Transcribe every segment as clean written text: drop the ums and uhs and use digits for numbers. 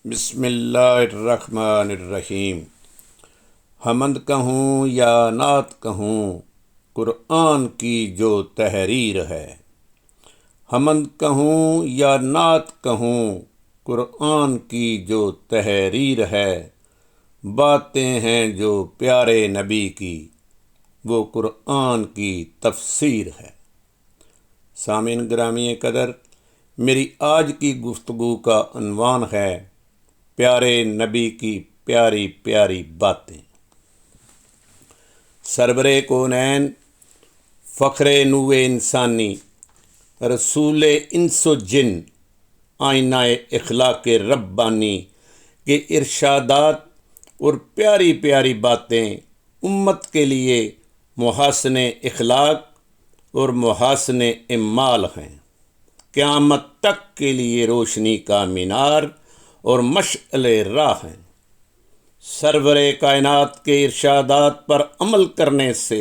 بسم اللہ الرحمن الرحیم۔ حمد کہوں یا نعت کہوں، قرآن کی جو تحریر ہے۔ حمد کہوں یا نعت کہوں، قرآن کی جو تحریر ہے۔ باتیں ہیں جو پیارے نبی کی، وہ قرآن کی تفسیر ہے۔ سامعین گرامی قدر، میری آج کی گفتگو کا عنوان ہے پیارے نبی کی پیاری پیاری باتیں۔ سرور کونین، فخر نوع انسانی، رسول انس و جن، آئینہ اخلاق ربانی کے ارشادات اور پیاری پیاری باتیں امت کے لیے محاسن اخلاق اور محاسن اعمال ہیں، قیامت تک کے لیے روشنی کا مینار اور مشعل راہ ہیں۔ سرور کائنات کے ارشادات پر عمل کرنے سے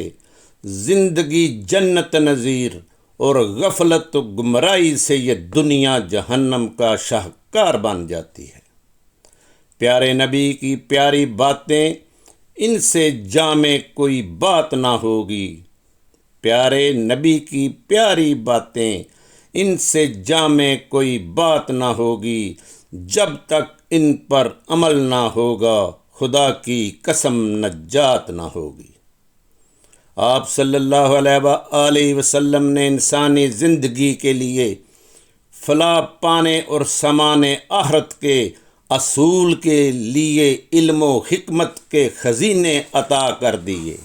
زندگی جنت نظیر اور غفلت و گمراہی سے یہ دنیا جہنم کا شاہکار بن جاتی ہے۔ پیارے نبی کی پیاری باتیں، ان سے جامع کوئی بات نہ ہوگی۔ پیارے نبی کی پیاری باتیں، ان سے جامع کوئی بات نہ ہوگی۔ جب تک ان پر عمل نہ ہوگا، خدا کی قسم نجات نہ ہوگی۔ آپ صلی اللہ علیہ وآلہ وسلم نے انسانی زندگی کے لیے فلاح پانے اور سامان آخرت کے اصول کے لیے علم و حکمت کے خزینے عطا کر دیے۔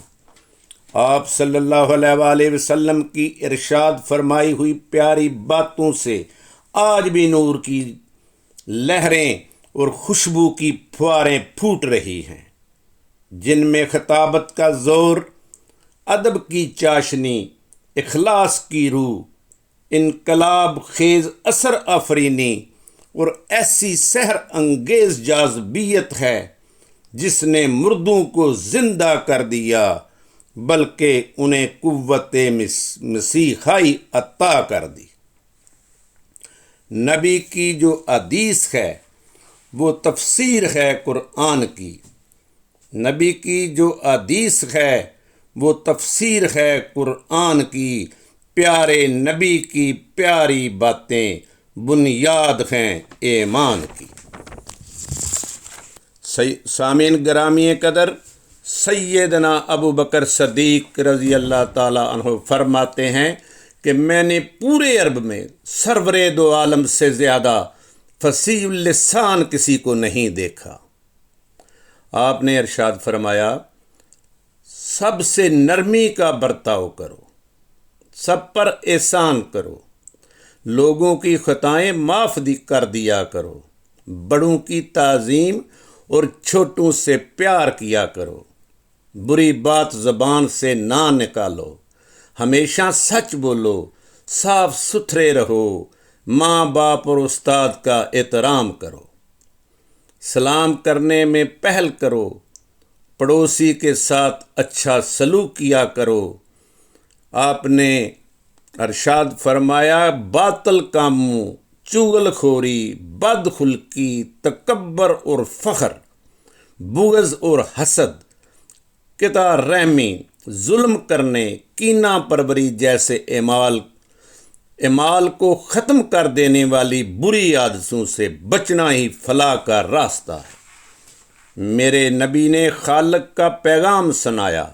آپ صلی اللہ علیہ وآلہ وسلم کی ارشاد فرمائی ہوئی پیاری باتوں سے آج بھی نور کی لہریں اور خوشبو کی پھواریں پھوٹ رہی ہیں، جن میں خطابت کا زور، ادب کی چاشنی، اخلاص کی روح، انقلاب خیز اثر آفرینی اور ایسی سحر انگیز جاذبیت ہے جس نے مردوں کو زندہ کر دیا، بلکہ انہیں قوت مسیحائی عطا کر دی۔ نبی کی جو حدیث ہے وہ تفسیر ہے قرآن کی۔ نبی کی جو حدیث ہے وہ تفسیر ہے قرآن کی۔ پیارے نبی کی پیاری باتیں بنیاد ہیں ایمان کی۔ سامعین گرامی قدر، سیدنا ابو بکر صدیق رضی اللہ تعالیٰ عنہ فرماتے ہیں کہ میں نے پورے عرب میں سرور دو عالم سے زیادہ فصیح اللسان کسی کو نہیں دیکھا۔ آپ نے ارشاد فرمایا، سب سے نرمی کا برتاؤ کرو، سب پر احسان کرو، لوگوں کی خطائیں معاف کر دیا کرو، بڑوں کی تعظیم اور چھوٹوں سے پیار کیا کرو، بری بات زبان سے نہ نکالو، ہمیشہ سچ بولو، صاف ستھرے رہو، ماں باپ اور استاد کا احترام کرو، سلام کرنے میں پہل کرو، پڑوسی کے ساتھ اچھا سلوک کیا کرو۔ آپ نے ارشاد فرمایا، باطل کاموں، چغل خوری، بدخلقی، تکبر اور فخر، بغض اور حسد، قطع رحمی، ظلم کرنے، کینہ پروری جیسے اعمال کو ختم کر دینے والی بری عادتوں سے بچنا ہی فلاح کا راستہ ہے۔ میرے نبی نے خالق کا پیغام سنایا،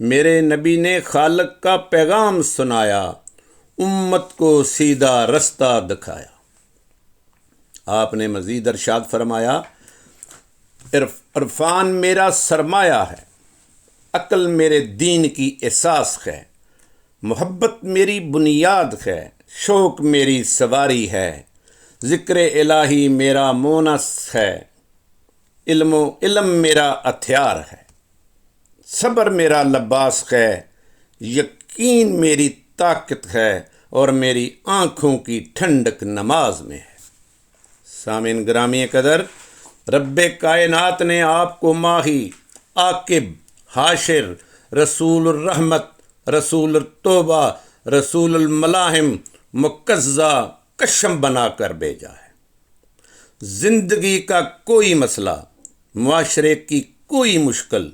میرے نبی نے خالق کا پیغام سنایا، امت کو سیدھا رستہ دکھایا۔ آپ نے مزید ارشاد فرمایا، عرفان میرا سرمایہ ہے، عقل میرے دین کی اساس ہے، محبت میری بنیاد ہے، شوق میری سواری ہے، ذکر الہی میرا مونس ہے، علم میرا ہتھیار ہے، صبر میرا لباس ہے، یقین میری طاقت ہے، اور میری آنکھوں کی ٹھنڈک نماز میں ہے۔ سامعین گرامی قدر، رب کائنات نے آپ کو ماہی، عاقب، حاشر، رسول الرحمت، رسول التوبہ، رسول الملاحم، مقزہ، کشم بنا کر بھیجا ہے۔ زندگی کا کوئی مسئلہ، معاشرے کی کوئی مشکل،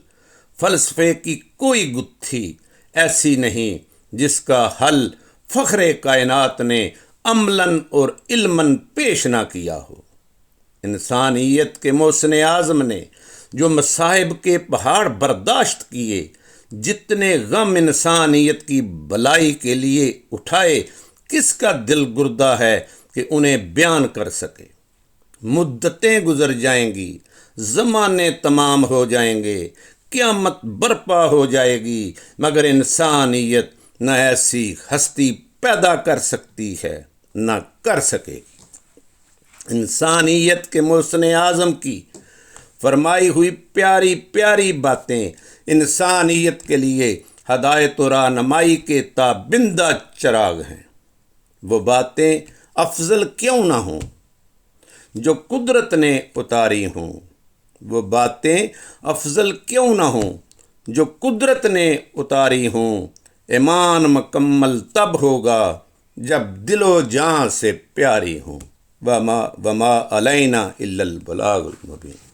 فلسفے کی کوئی گتھی ایسی نہیں جس کا حل فخر کائنات نے عملاً اور علماً پیش نہ کیا ہو۔ انسانیت کے محسن اعظم نے جو مصائب کے پہاڑ برداشت کیے، جتنے غم انسانیت کی بلائی کے لیے اٹھائے، کس کا دل گردہ ہے کہ انہیں بیان کر سکے۔ مدتیں گزر جائیں گی، زمانے تمام ہو جائیں گے، قیامت برپا ہو جائے گی، مگر انسانیت نہ ایسی ہستی پیدا کر سکتی ہے نہ کر سکے گی۔ انسانیت کے محسن اعظم کی فرمائی ہوئی پیاری پیاری باتیں انسانیت کے لیے ہدایت و رہنمائی کے تابندہ چراغ ہیں۔ وہ باتیں افضل کیوں نہ ہوں جو قدرت نے اتاری ہوں، وہ باتیں افضل کیوں نہ ہوں جو قدرت نے اتاری ہوں۔ ایمان مکمل تب ہوگا جب دل و جان سے پیاری ہوں۔ وما علینا الا البلاغ المبین۔